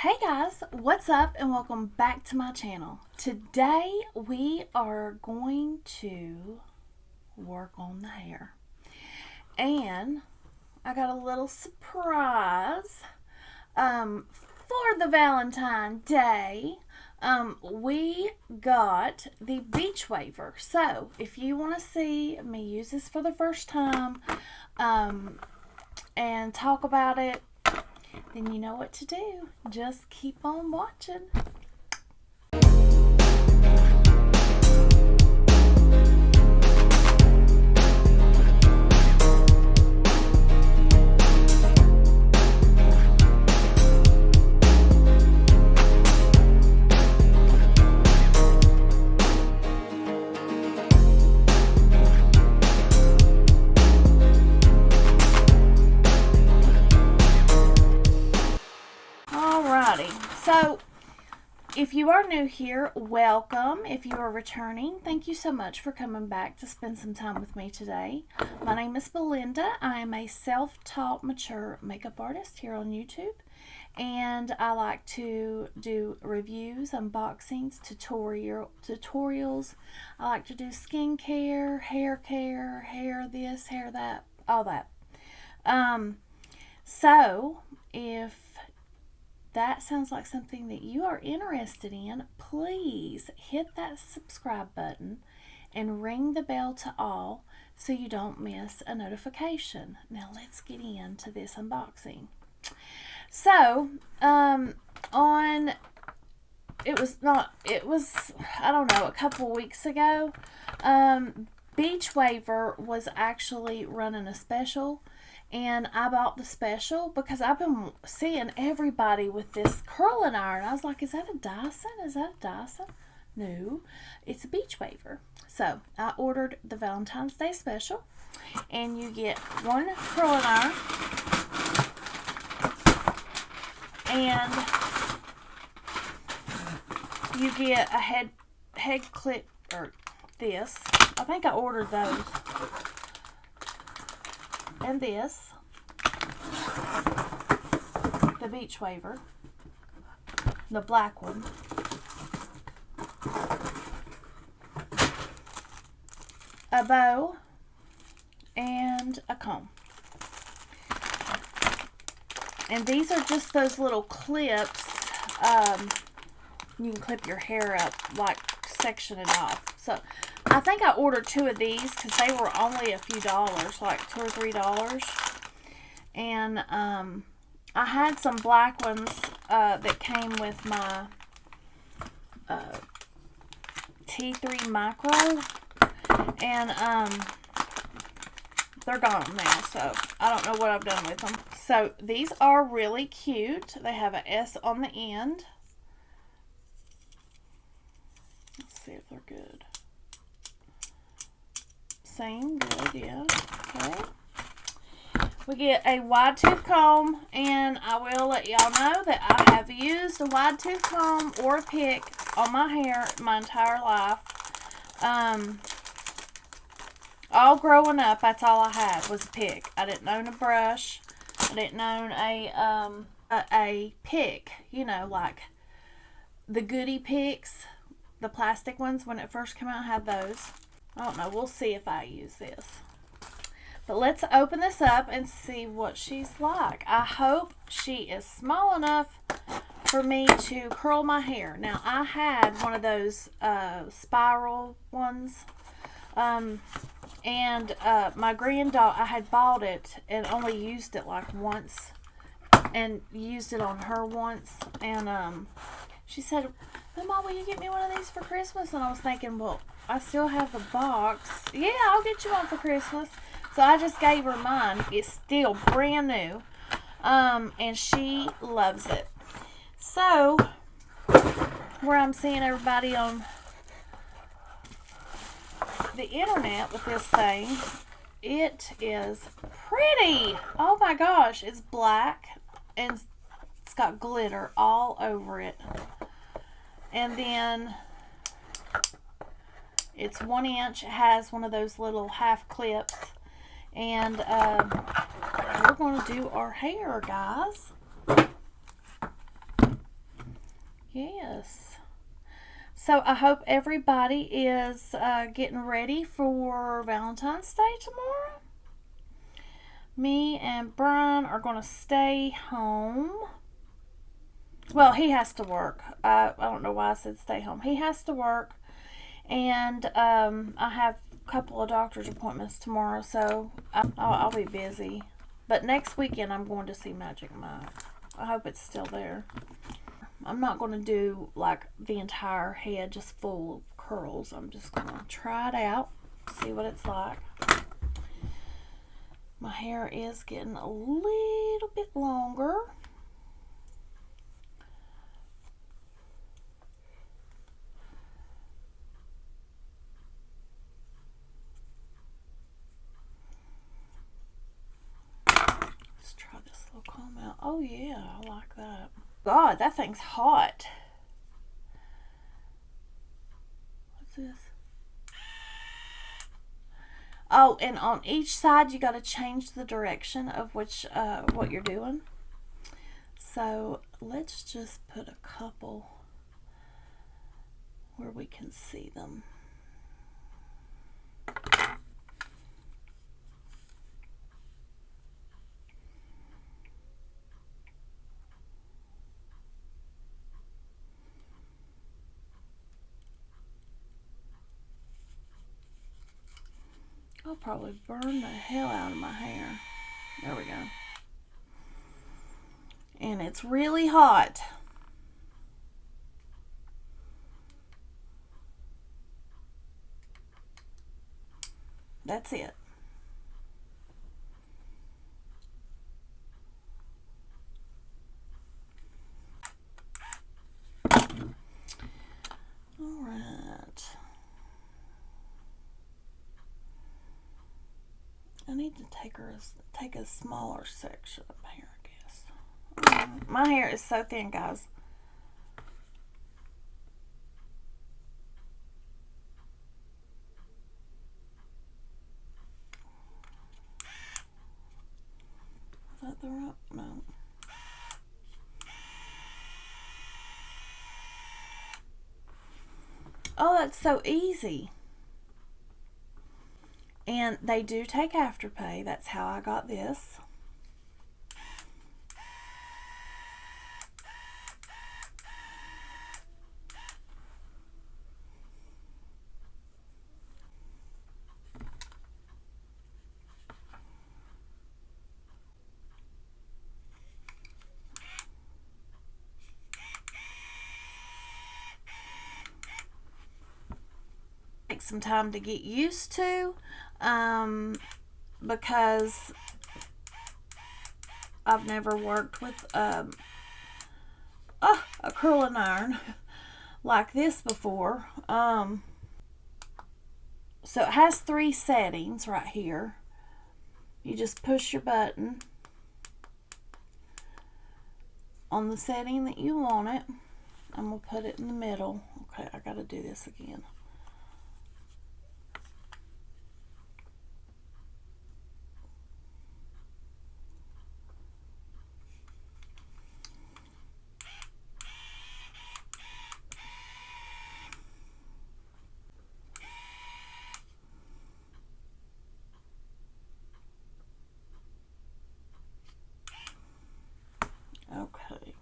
Hey guys, what's up and welcome back to my channel. Today we are going to work on the hair. And I got a little surprise for the Valentine's Day. We got the Beachwaver. So if you want to see me use this for the first time and talk about it, then you know what to do. Just keep on watching. So, if you are new here, welcome. If you are returning, thank you so much for coming back to spend some time with me today. My name is Belinda. I am a self-taught mature makeup artist here on YouTube. And I like to do reviews, unboxings, tutorials. I like to do skincare, hair care, hair this, hair that, all that. So, if that sounds like something that you are interested in, please hit that subscribe button and ring the bell to all so you don't miss a notification. Now let's get into this unboxing. So, I don't know, a couple weeks ago, Beachwaver was actually running a special. And I bought the special because I've been seeing everybody with this curling iron. I was like, is that a Dyson? Is that a Dyson? No, it's a Beachwaver. So I ordered the Valentine's Day special. And you get one curling iron. And you get a head clip, or this. I think I ordered those. And this, the Beachwaver, the black one, a bow, and a comb. And these are just those little clips. You can clip your hair up, like section it off. So I think I ordered 2 of these because they were only a few dollars, like $2 or $3. And I had some black ones that came with my T3 Micro, and they're gone now, so I don't know what I've done with them. So these are really cute. They have an S on the end. Let's see if they're good. Same, good, yeah. Okay. We get a wide tooth comb, and I will let y'all know that I have used a wide tooth comb or a pick on my hair my entire life. All growing up, that's all I had was a pick. I didn't own a brush. I didn't own a pick. You know, like the goodie picks, the plastic ones when it first came out. I had those. I don't know. We'll see if I use this. But let's open this up and see what she's like. I hope she is small enough for me to curl my hair. Now, I had one of those spiral ones. My granddaughter, I had bought it and only used it like once. And used it on her once. And she said, Mama, will you get me one of these for Christmas? And I was thinking, well, I still have the box. Yeah, I'll get you one for Christmas. So I just gave her mine. It's still brand new. And she loves it. So, where I'm seeing everybody on the internet with this thing, it is pretty. Oh my gosh, it's black and it's got glitter all over it. And then it's 1 inch. It has one of those little half clips. And we're going to do our hair, guys. Yes. So I hope everybody is getting ready for Valentine's Day tomorrow. Me and Brian are going to stay home. Well, he has to work. I don't know why I said stay home. He has to work. And I have a couple of doctor's appointments tomorrow, so I'll be busy. But next weekend I'm going to see Magic Mike. I hope it's still there. I'm not going to do like the entire head just full of curls. I'm just going to try it out, see what it's like. My hair is getting a little bit longer. Let's try this little comb out. Oh yeah, I like that. God, that thing's hot. What's this? Oh, and on each side you got to change the direction of which what you're doing. So let's just put a couple where we can see them. I'll probably burn the hell out of my hair. There we go. And it's really hot. That's it. All right. I need to take a smaller section of hair, I guess. My hair is so thin, guys. Is that the right? No. Oh, that's so easy. And they do take Afterpay. That's how I got this. Take some time to get used to because I've never worked with a curling iron like this before. So it has 3 settings right here. You just push your button on the setting that you want it. I'm going to put it in the middle. Okay, I got to do this again. Okay.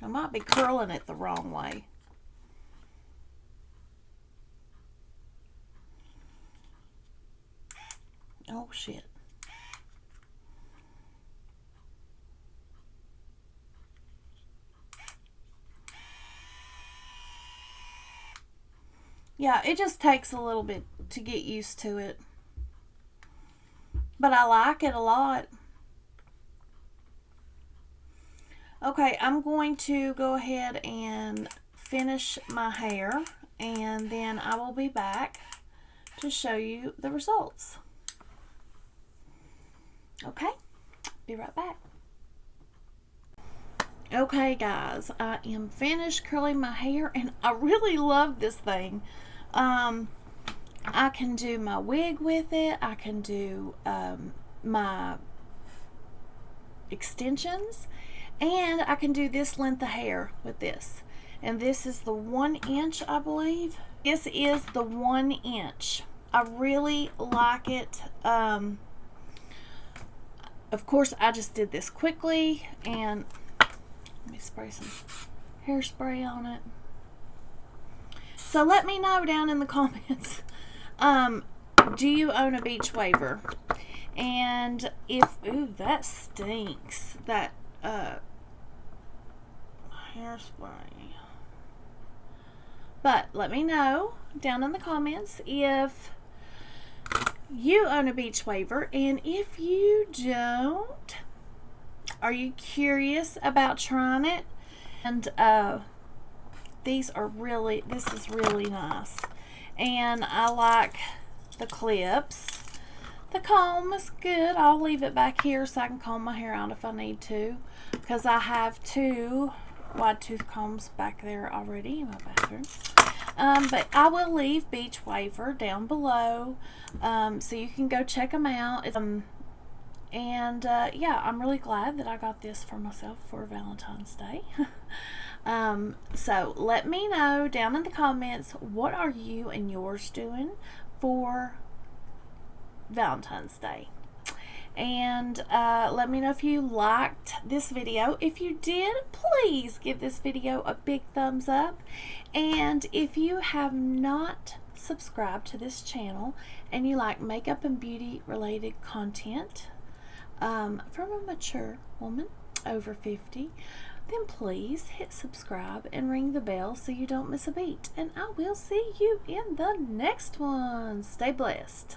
I might be curling it the wrong way. Oh shit. Yeah, it just takes a little bit to get used to it. But I like it a lot. Okay, I'm going to go ahead and finish my hair, and then I will be back to show you the results. Okay, be right back. Okay guys, I am finished curling my hair, and I really love this thing. I can do my wig with it. I can do my extensions, and I can do this length of hair with this. And this is the 1 inch, I believe. This is the 1 inch. I really like it. Of course, I just did this quickly, and let me spray some hairspray on it. So let me know down in the comments, do you own a Beachwaver? And if, ooh, that stinks, that hairspray. But let me know down in the comments if you own a Beachwaver, and if you don't, are you curious about trying it? And this is really nice, and I like the clips. The comb is good. I'll leave it back here so I can comb my hair out if I need to, because I have 2 wide tooth combs back there already in my bathroom. But I will leave Beachwaver down below, so you can go check them out. Yeah, I'm really glad that I got this for myself for Valentine's Day. So let me know down in the comments, what are you and yours doing for Valentine's Day? And let me know if you liked this video. If you did, please give this video a big thumbs up. And if you have not subscribed to this channel and you like makeup and beauty related content from a mature woman over 50, then please hit subscribe and ring the bell so you don't miss a beat. And I will see you in the next one. Stay blessed.